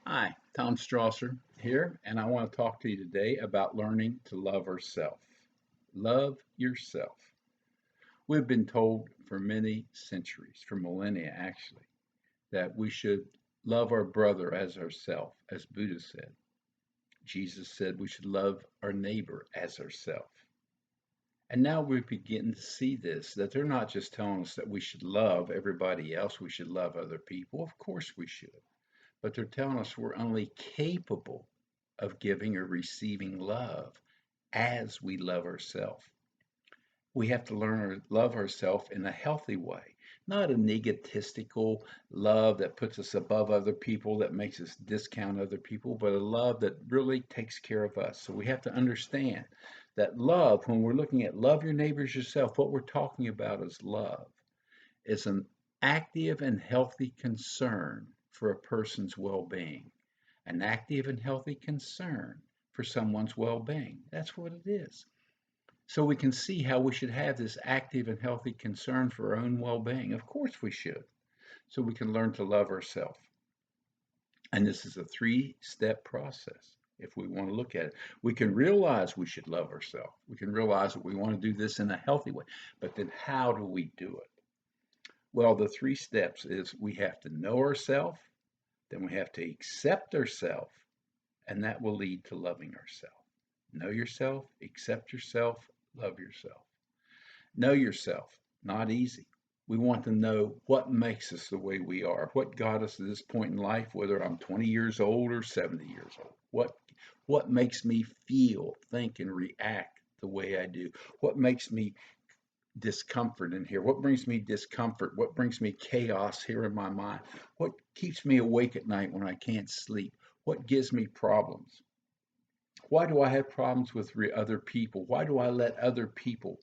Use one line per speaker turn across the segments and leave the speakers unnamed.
Hi, Tom Strasser here, and I want to talk to you today about learning to love ourselves. Love yourself. We've been told for many centuries, for millennia actually, that we should love our brother as ourself, as Buddha said. Jesus said we should love our neighbor as ourself. And now we begin to see this, that they're not just telling us that we should love everybody else, we should love other people. Of course we should. But they're telling us we're only capable of giving or receiving love as we love ourselves. We have to learn to love ourselves in a healthy way, not an egotistical love that puts us above other people, that makes us discount other people, but a love that really takes care of us. So we have to understand that love, when we're looking at love your neighbors yourself, what we're talking about is love. It's an active and healthy concern for a person's well being, an active and healthy concern for someone's well being. That's what it is. So we can see how we should have this active and healthy concern for our own well being. Of course, we should. So we can learn to love ourselves. And this is a three-step process. If we want to look at it, we can realize we should love ourselves. We can realize that we want to do this in a healthy way. But then how do we do it? Well, the three steps is we have to know ourselves, then we have to accept ourselves, and that will lead to loving ourselves. Know yourself, accept yourself, love yourself. Know yourself, not easy. We want to know what makes us the way we are, what got us to this point in life, whether I'm 20 years old or 70 years old. What makes me feel, think, and react the way I do? What makes me discomfort in here? What brings me discomfort? What brings me chaos here in my mind? What keeps me awake at night when I can't sleep? What gives me problems? Why do I have problems with other people? Why do I let other people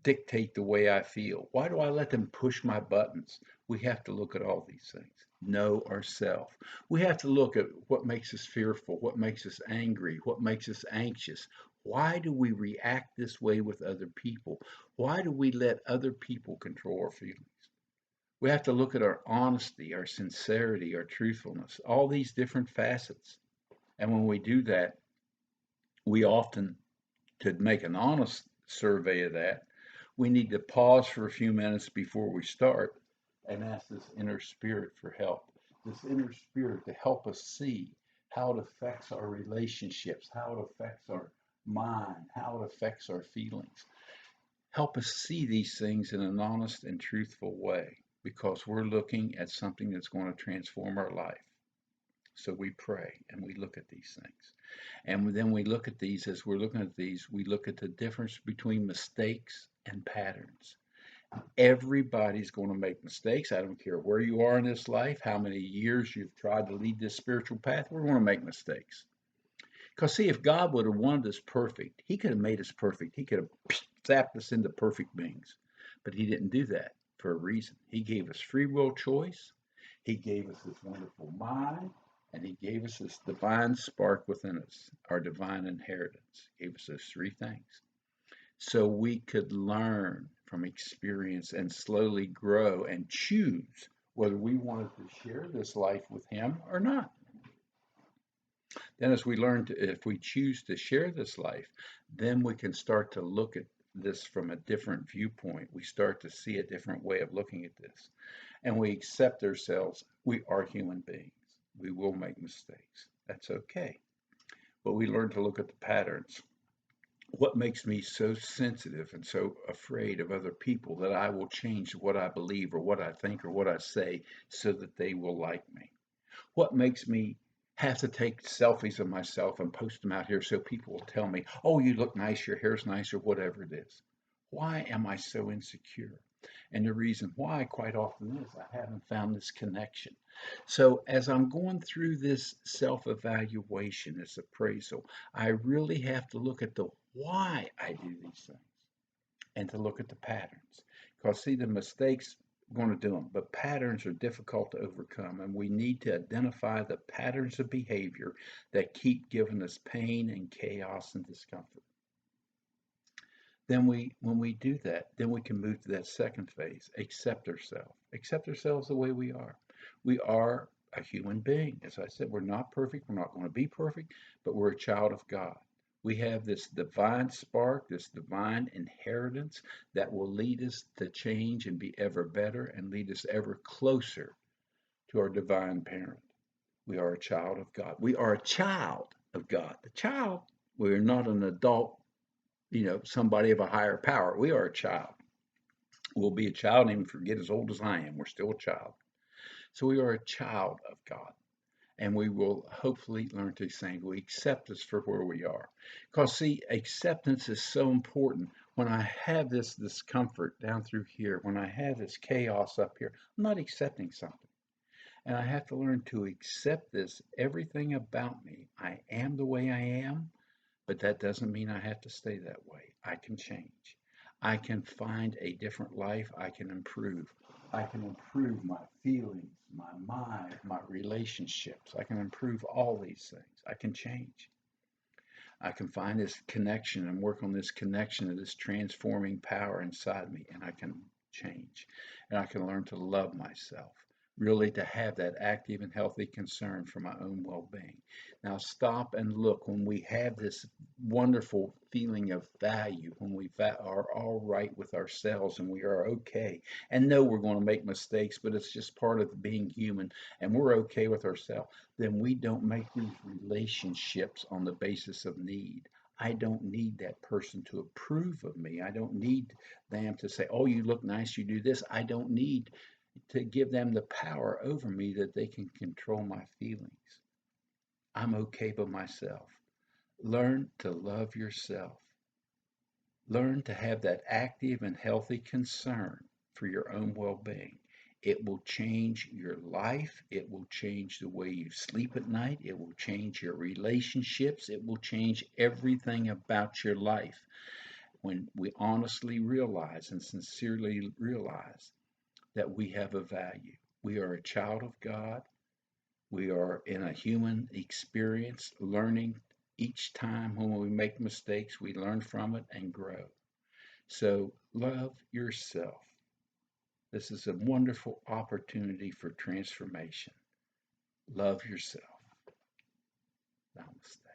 dictate the way I feel? Why do I let them push my buttons? We have to look at all these things. Know ourselves. We have to look at what makes us fearful, what makes us angry, what makes us anxious. Why do we react this way with other people? Why do we let other people control our feelings? We have to look at our honesty, our sincerity, our truthfulness, all these different facets. And when we do that, we often, to make an honest survey of that, we need to pause for a few minutes before we start and ask this inner spirit for help. This inner spirit to help us see how it affects our relationships, how it affects our mind, how it affects our feelings. Help us see these things in an honest and truthful way because we're looking at something that's going to transform our life. So we pray and we look at these things. And then we look at these, as we're looking at these, we look at the difference between mistakes and patterns. Everybody's going to make mistakes. I don't care where you are in this life, how many years you've tried to lead this spiritual path, we're going to make mistakes. Because, see, if God would have wanted us perfect, He could have made us perfect. He could have zapped us into perfect beings. But He didn't do that for a reason. He gave us free will choice, He gave us this wonderful mind, and He gave us this divine spark within us, our divine inheritance. He gave us those three things. So we could learn from experience and slowly grow and choose whether we wanted to share this life with Him or not. Then, as we learn to, if we choose to share this life, then we can start to look at this from a different viewpoint. We start to see a different way of looking at this. And we accept ourselves. We are human beings. We will make mistakes. That's okay. But we learn to look at the patterns. What makes me so sensitive and so afraid of other people that I will change what I believe or what I think or what I say so that they will like me? What makes me have to take selfies of myself and post them out here so people will tell me, oh, you look nice, your hair's nice, or whatever it is? Why am I so insecure? And the reason why, quite often, is I haven't found this connection. So, as I'm going through this self evaluation, this appraisal, I really have to look at the why I do these things and to look at the patterns. Because, see, the mistakes, we're going to do them, but patterns are difficult to overcome, and we need to identify the patterns of behavior that keep giving us pain and chaos and discomfort. Then when we do that, then we can move to that second phase, accept ourselves the way we are. We are a human being. As I said, we're not perfect. We're not going to be perfect, but we're a child of God. We have this divine spark, this divine inheritance that will lead us to change and be ever better and lead us ever closer to our divine parent. We are a child of God. We are a child of God. A child. We're not an adult, somebody of a higher power. We are a child. We'll be a child and even forget as old as I am. We're still a child. So we are a child of God. And we will hopefully learn to say, we accept us for where we are. Because see, acceptance is so important. When I have this discomfort down through here, when I have this chaos up here, I'm not accepting something. And I have to learn to accept this, everything about me. I am the way I am, but that doesn't mean I have to stay that way. I can change. I can find a different life. I can improve. I can improve my feelings, my mind, my relationships. I can improve all these things. I can change. I can find this connection and work on this connection of this transforming power inside me, and I can change. And I can learn to love myself, really to have that active and healthy concern for my own well being. Now, stop and look when we have this wonderful feeling of value, when we are all right with ourselves and we are okay, and know we're going to make mistakes, but it's just part of being human, and we're okay with ourselves, then we don't make these relationships on the basis of need. I don't need that person to approve of me. I don't need them to say, oh, you look nice, you do this. I don't need to give them the power over me that they can control my feelings. I'm okay by myself. Learn to love yourself. Learn to have that active and healthy concern for your own well being. It will change your life. It will change the way you sleep at night. It will change your relationships. It will change everything about your life when we honestly realize and sincerely realize that we have a value. We are a child of God. We are in a human experience, learning each time when we make mistakes, we learn from it and grow. So love yourself. This is a wonderful opportunity for transformation. Love yourself. Namaste.